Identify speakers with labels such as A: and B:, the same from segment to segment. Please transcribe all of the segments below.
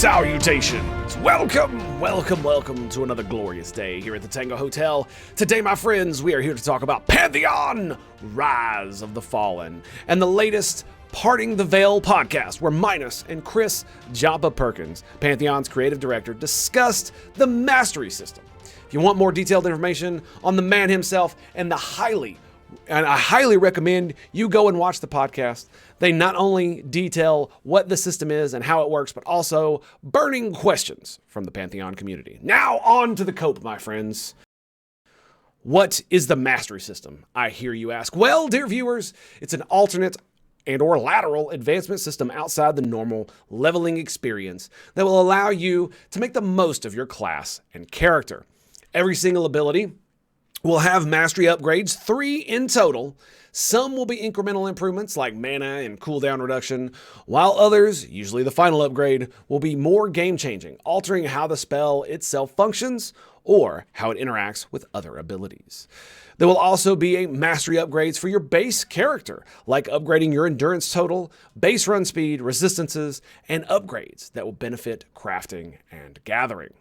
A: Salutations! Welcome to another glorious day here at the Tango Hotel. Today, my friends, we are here to talk about Pantheon Rise of the Fallen and the latest Parting the Veil podcast, where Minus and Chris Joppa Perkins, Pantheon's creative director, discussed the mastery system. If you want more detailed information on the man himself and I highly recommend you go and watch the podcast. They not only detail what the system is and how it works, but also burning questions from the Pantheon community. Now on to the cope, my friends. What is the mastery system, I hear you ask? Well, dear viewers, it's an alternate and or lateral advancement system outside the normal leveling experience that will allow you to make the most of your class and character. Every single ability will have mastery upgrades, 3 in total. Some will be incremental improvements like mana and cooldown reduction, while others, usually the final upgrade, will be more game-changing, altering how the spell itself functions or how it interacts with other abilities. There will also be mastery upgrades for your base character, like upgrading your endurance total, base run speed, resistances, and upgrades that will benefit crafting and gathering.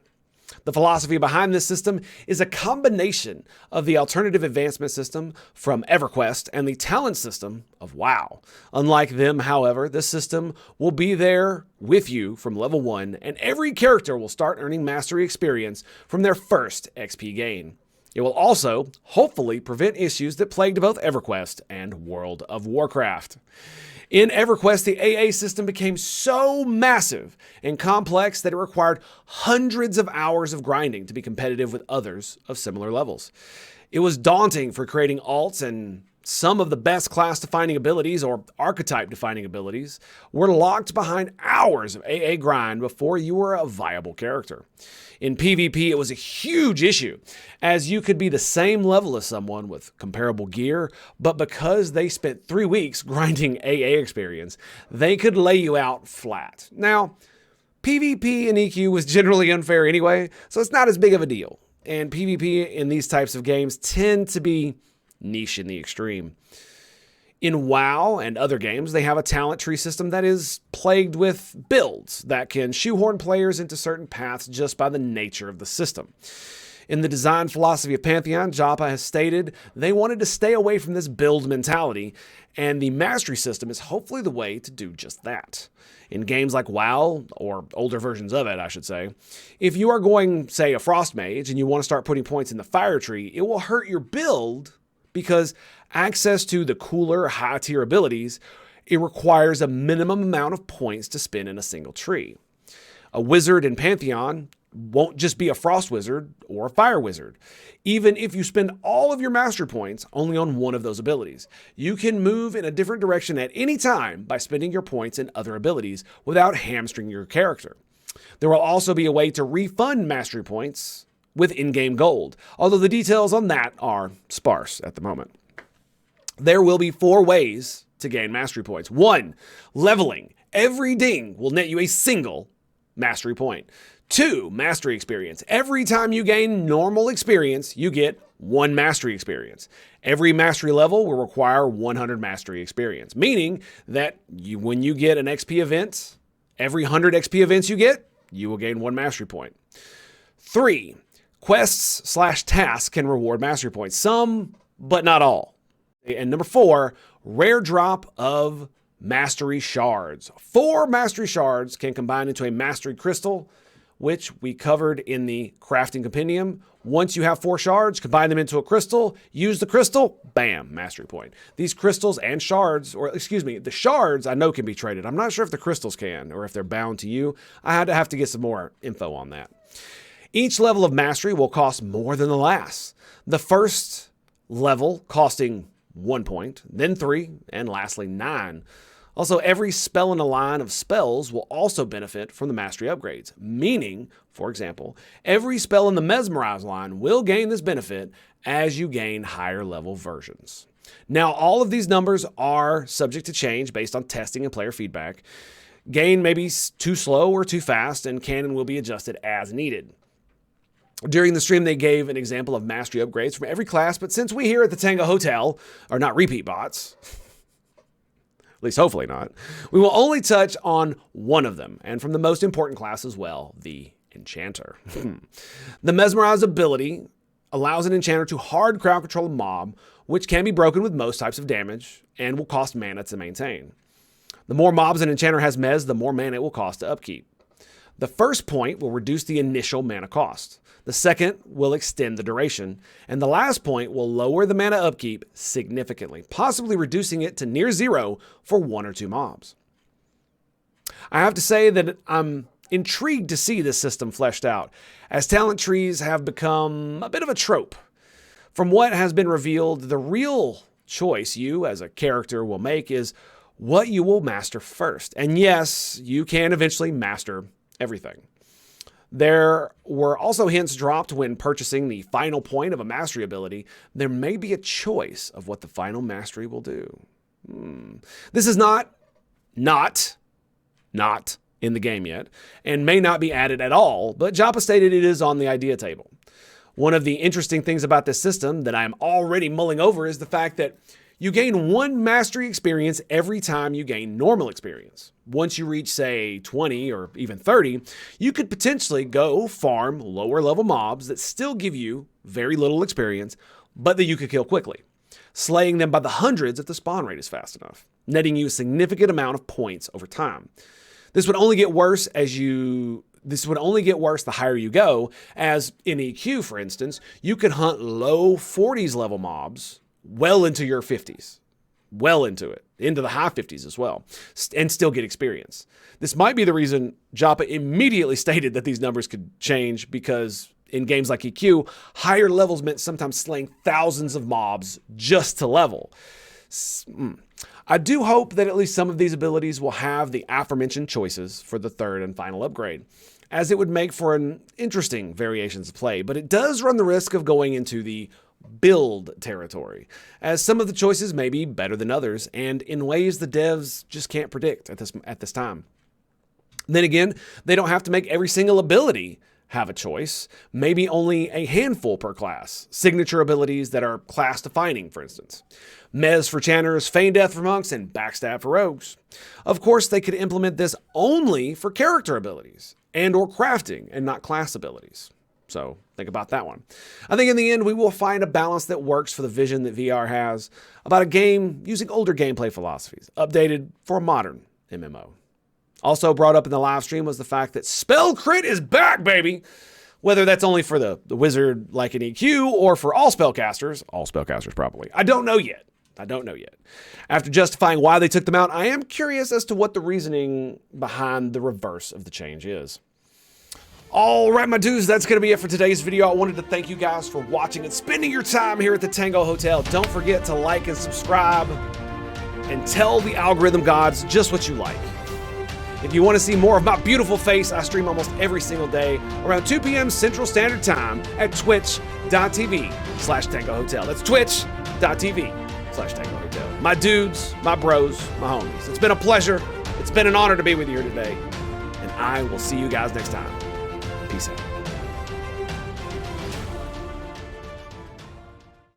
A: The philosophy behind this system is a combination of the alternative advancement system from EverQuest and the talent system of WoW. Unlike them, however, this system will be there with you from level 1, and every character will start earning mastery experience from their first XP gain. It will also, hopefully, prevent issues that plagued both EverQuest and World of Warcraft. In EverQuest, the AA system became so massive and complex that it required hundreds of hours of grinding to be competitive with others of similar levels. It was daunting for creating alts, and some of the best class-defining abilities or archetype-defining abilities were locked behind hours of AA grind before you were a viable character. In PvP, it was a huge issue, as you could be the same level as someone with comparable gear, but because they spent 3 weeks grinding AA experience, they could lay you out flat. Now, PvP and EQ was generally unfair anyway, so it's not as big of a deal. And PvP in these types of games tend to be niche in the extreme. In WoW and other games, they have a talent tree system that is plagued with builds that can shoehorn players into certain paths just by the nature of the system. In the design philosophy of Pantheon, Joppa has stated they wanted to stay away from this build mentality, and the mastery system is hopefully the way to do just that. In games like WoW, or older versions of it, I should say, if you are going, say, a Frost Mage, and you want to start putting points in the Fire Tree, it will hurt your build because access to the cooler, high-tier abilities, it requires a minimum amount of points to spend in a single tree. A wizard in Pantheon won't just be a frost wizard or a fire wizard. Even if you spend all of your mastery points only on one of those abilities, you can move in a different direction at any time by spending your points in other abilities without hamstringing your character. There will also be a way to refund mastery points with in-game gold, although the details on that are sparse at the moment. There will be 4 ways to gain mastery points. 1, leveling. Every ding will net you a single mastery point. 2, mastery experience. Every time you gain normal experience, you get 1 mastery experience. Every mastery level will require 100 mastery experience, meaning that when you get an XP event, every 100 XP events you get, you will gain 1 mastery point. 3, quests/tasks can reward mastery points. Some, but not all. And number 4, rare drop of mastery shards. 4 mastery shards can combine into a mastery crystal, which we covered in the crafting compendium. Once you have 4 shards, combine them into a crystal, use the crystal, bam, mastery point. These crystals and shards, the shards I know can be traded. I'm not sure if the crystals can or if they're bound to you. I had to have to get some more info on that. Each level of mastery will cost more than the last. The first level costing 1 point, then 3, and lastly 9. Also, every spell in a line of spells will also benefit from the mastery upgrades, meaning, for example, every spell in the Mesmerize line will gain this benefit as you gain higher level versions. Now, all of these numbers are subject to change based on testing and player feedback. Gain may be too slow or too fast, and canon will be adjusted as needed. During the stream, they gave an example of mastery upgrades from every class, but since we here at the Tango Hotel are not repeat bots, At least hopefully not. We will only touch on one of them, and from the most important class as well, the Enchanter. The Mesmerize ability allows an Enchanter to hard crowd control a mob, which can be broken with most types of damage and will cost mana to maintain. The more mobs an Enchanter has Mez, the more mana it will cost to upkeep. The first point will reduce the initial mana cost. The second will extend the duration. And the last point will lower the mana upkeep significantly, possibly reducing it to near zero for 1 or 2 mobs. I have to say that I'm intrigued to see this system fleshed out, as talent trees have become a bit of a trope. From what has been revealed, the real choice you as a character will make is what you will master first. And yes, you can eventually master everything. There were also hints dropped when purchasing the final point of a mastery ability. There may be a choice of what the final mastery will do. This is not in the game yet, and may not be added at all, but Joppa stated it is on the idea table. One of the interesting things about this system that I am already mulling over is the fact that you gain 1 mastery experience every time you gain normal experience. Once you reach, say, 20 or even 30, you could potentially go farm lower level mobs that still give you very little experience, but that you could kill quickly, slaying them by the hundreds if the spawn rate is fast enough, netting you a significant amount of points over time. This would only get worse the higher you go, as in EQ, for instance, you could hunt low 40s level mobs well into your 50s, well into it, into the high 50s as well, and still get experience. This might be the reason Joppa immediately stated that these numbers could change, because in games like EQ, higher levels meant sometimes slaying thousands of mobs just to level. I do hope that at least some of these abilities will have the aforementioned choices for the third and final upgrade, as it would make for an interesting variations of play, but it does run the risk of going into the build territory, as some of the choices may be better than others, and in ways the devs just can't predict at this time. Then again, they don't have to make every single ability have a choice, maybe only a handful per class, signature abilities that are class defining, for instance. Mez for Channers, Feign Death for Monks, and Backstab for Rogues. Of course, they could implement this only for character abilities and or crafting and not class abilities. So think about that one. I think in the end, we will find a balance that works for the vision that VR has about a game using older gameplay philosophies, updated for a modern MMO. Also brought up in the live stream was the fact that Spell Crit is back, baby! Whether that's only for the wizard like an EQ or for all spellcasters probably. I don't know yet. After justifying why they took them out, I am curious as to what the reasoning behind the reverse of the change is. All right, my dudes, that's going to be it for today's video. I wanted to thank you guys for watching and spending your time here at the Tango Hotel. Don't forget to like and subscribe and tell the algorithm gods just what you like. If you want to see more of my beautiful face, I stream almost every single day around 2 p.m. Central Standard Time at twitch.tv/Tango Hotel. That's twitch.tv/Tango Hotel. My dudes, my bros, my homies. It's been a pleasure. It's been an honor to be with you here today. And I will see you guys next time. Peace out.